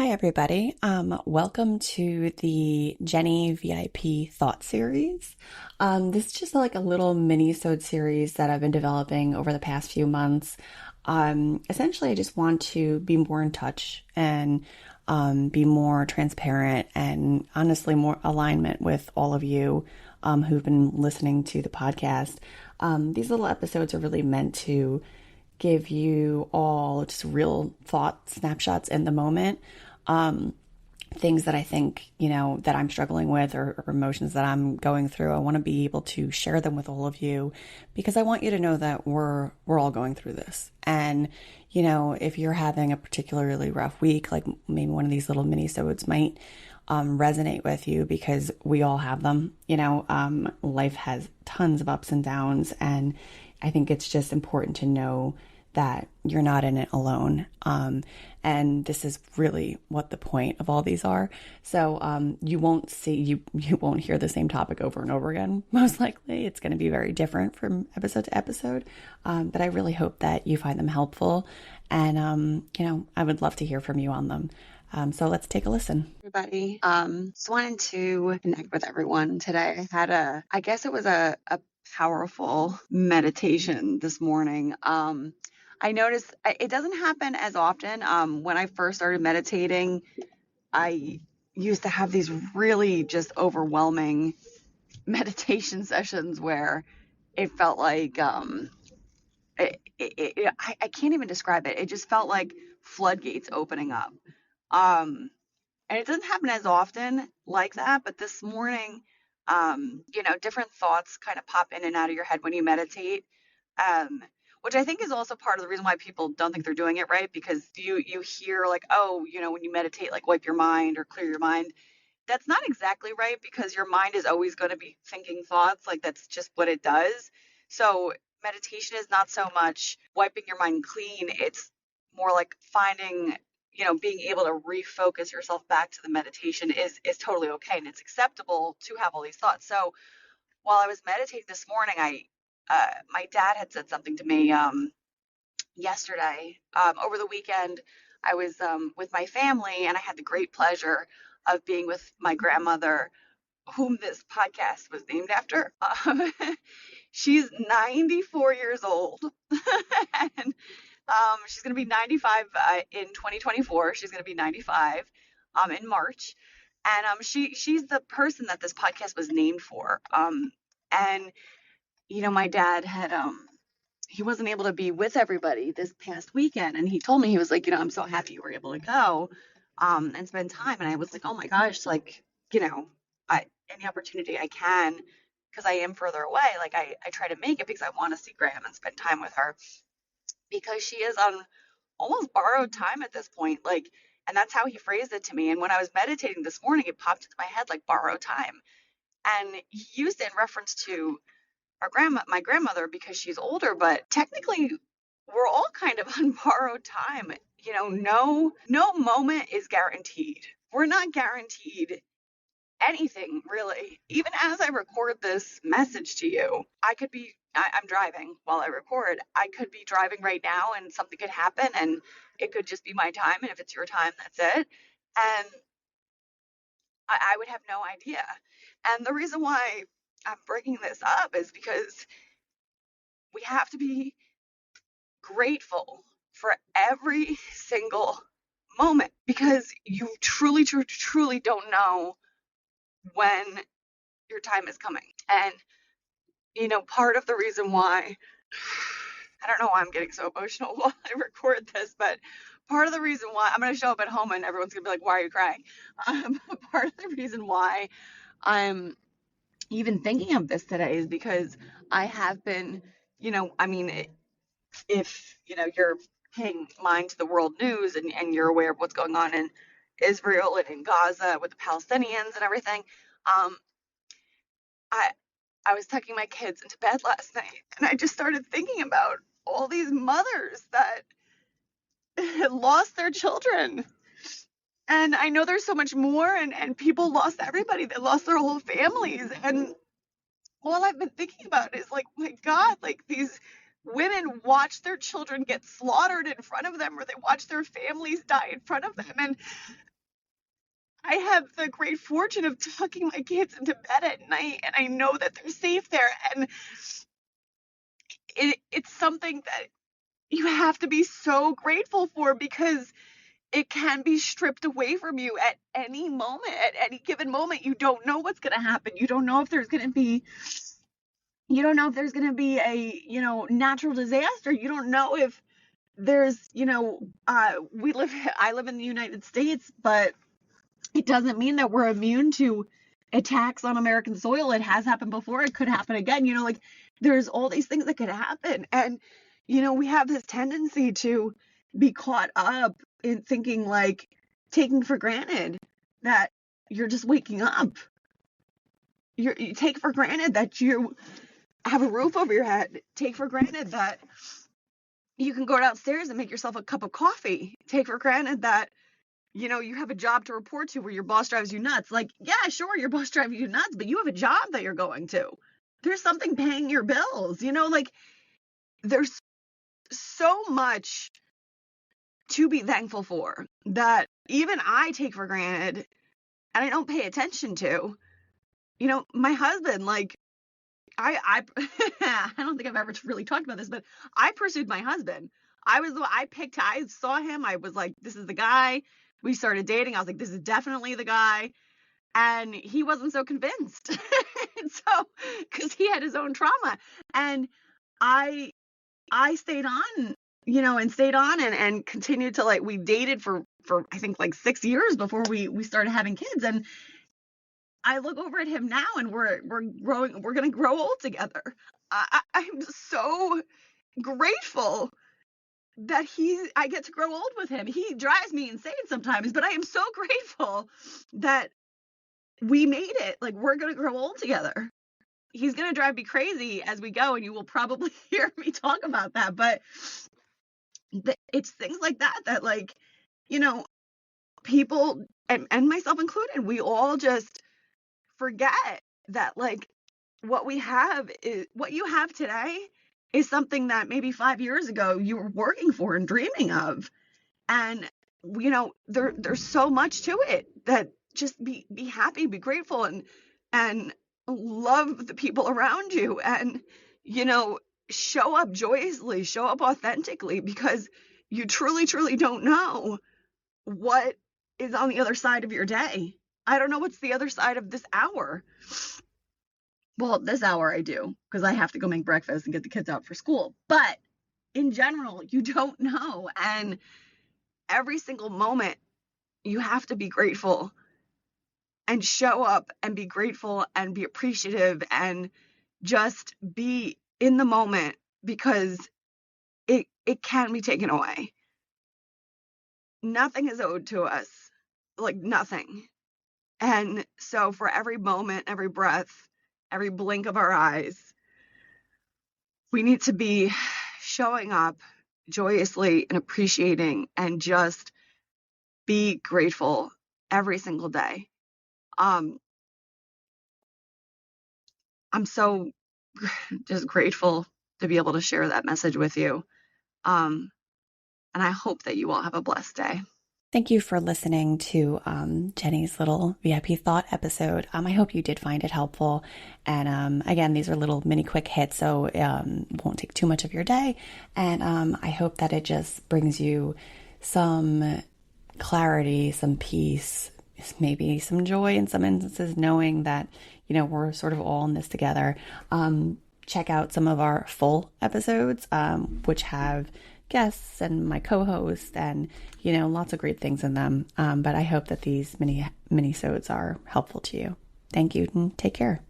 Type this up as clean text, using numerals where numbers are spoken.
Hi, everybody. Welcome to the Jenny VIP Thought Series. This is just like a little mini-sode series that I've been developing over the past few months. Essentially, I just want to be more in touch and be more transparent and honestly more alignment with all of you who've been listening to the podcast. These little episodes are really meant to give you all just real thought snapshots in the moment. Things that I think, that I'm struggling with or emotions that I'm going through. I want to be able to share them with all of you because I want you to know that we're all going through this. And, if you're having a particularly rough week, like maybe one of these little mini-sodes might resonate with you because we all have them. Life has tons of ups and downs, and I think it's just important to know that you're not in it alone. And this is really what the point of all these are. So you won't hear the same topic over and over again. Most likely it's going to be very different from episode to episode. But I really hope that you find them helpful. And, I would love to hear from you on them. So let's take a listen. Everybody, just wanted to connect with everyone today. I guess it was a powerful meditation this morning. I noticed it doesn't happen as often. When I first started meditating, I used to have these really just overwhelming meditation sessions where it felt like I can't even describe it. It just felt like floodgates opening up. And it doesn't happen as often like that, but this morning, different thoughts kind of pop in and out of your head when you meditate, um, which I think is also part of the reason why people don't think they're doing it right, because you hear like, oh, when you meditate, like wipe your mind or clear your mind. That's not exactly right because your mind is always going to be thinking thoughts. Like that's just what it does. So meditation is not so much wiping your mind clean. It's more like finding, being able to refocus yourself back to the meditation is totally okay, and it's acceptable to have all these thoughts. So while I was meditating this morning, my dad had said something to me yesterday. Over the weekend, I was with my family, and I had the great pleasure of being with my grandmother, whom this podcast was named after. She's 94 years old, and she's going to be 95 in 2024. She's going to be 95 in March, and she's the person that this podcast was named for. And my dad had he wasn't able to be with everybody this past weekend, and he told me, he was like, I'm so happy you were able to go and spend time. And I was like, oh my gosh, like, any opportunity I can, because I am further away, like I try to make it because I want to see Graham and spend time with her, because she is on almost borrowed time at this point. Like, and that's how he phrased it to me. And when I was meditating this morning, it popped into my head like borrowed time. And he used it in reference to my grandmother, because she's older, but technically we're all kind of on borrowed time. No moment is guaranteed. We're not guaranteed anything really. Even as I record this message to you, I'm driving while I record. I could be driving right now and something could happen, and it could just be my time. And if it's your time, that's it. And I would have no idea. And the reason why I'm bringing this up is because we have to be grateful for every single moment, because you truly, truly, truly don't know when your time is coming. And, part of the reason why, I don't know why I'm getting so emotional while I record this, but part of the reason why I'm going to show up at home and everyone's going to be like, why are you crying? Part of the reason why I'm even thinking of this today is because I have been, if, you're paying mind to the world news, and you're aware of what's going on in Israel and in Gaza with the Palestinians and everything, um, I I was tucking my kids into bed last night, and I just started thinking about all these mothers that lost their children. And I know there's so much more, and people lost everybody. They lost their whole families. And all I've been thinking about is like, my God, like these women watch their children get slaughtered in front of them, or they watch their families die in front of them. And I have the great fortune of tucking my kids into bed at night, and I know that they're safe there. And it's something that you have to be so grateful for, because it can be stripped away from you at any moment, at any given moment. You don't know what's going to happen. You don't know if there's going to be a, natural disaster. You don't know if there's, I live in the United States, but it doesn't mean that we're immune to attacks on American soil. It has happened before. It could happen again. Like, there's all these things that could happen. And, we have this tendency to be caught up in thinking, like, taking for granted that you're just waking up. You take for granted that you have a roof over your head. Take for granted that you can go downstairs and make yourself a cup of coffee. Take for granted that you have a job to report to where your boss drives you nuts. Like, yeah, sure, your boss drives you nuts, but you have a job that you're going to. There's something paying your bills, like, there's so much to be thankful for that even I take for granted and I don't pay attention to. My husband, like, I I don't think I've ever really talked about this, but I pursued my husband. I saw him. I was like, this is the guy. We started dating. I was like, this is definitely the guy. And he wasn't so convinced. So, because he had his own trauma. And I stayed on, and stayed on and continued to, like, we dated for I think like 6 years before we started having kids. And I look over at him now, and we're growing. We're gonna grow old together. I'm so grateful that I get to grow old with him. He drives me insane sometimes, but I am so grateful that we made it. Like, we're gonna grow old together. He's gonna drive me crazy as we go, and you will probably hear me talk about that. But it's things like that, like, people, and myself included, we all just forget that, like, what you have today is something that maybe 5 years ago you were working for and dreaming of. And, there's so much to it, that just be happy, be grateful, and love the people around you, and, show up joyously, show up authentically, because you truly, truly don't know what is on the other side of your day. I don't know what's the other side of this hour. Well, this hour I do, because I have to go make breakfast and get the kids out for school. But in general, you don't know. And every single moment, you have to be grateful and show up and be grateful and be appreciative and just be in the moment, because it can be taken away. Nothing is owed to us, like, nothing. And so for every moment, every breath, every blink of our eyes, we need to be showing up joyously and appreciating and just be grateful every single day. I'm so just grateful to be able to share that message with you. And I hope that you all have a blessed day. Thank you for listening to Jenny's little VIP thought episode. I hope you did find it helpful. And again, these are little mini quick hits, so it won't take too much of your day. And I hope that it just brings you some clarity, some peace, maybe some joy in some instances, knowing that, we're sort of all in this together. Check out some of our full episodes, which have guests and my co-host and, lots of great things in them. But I hope that these mini-sodes are helpful to you. Thank you and take care.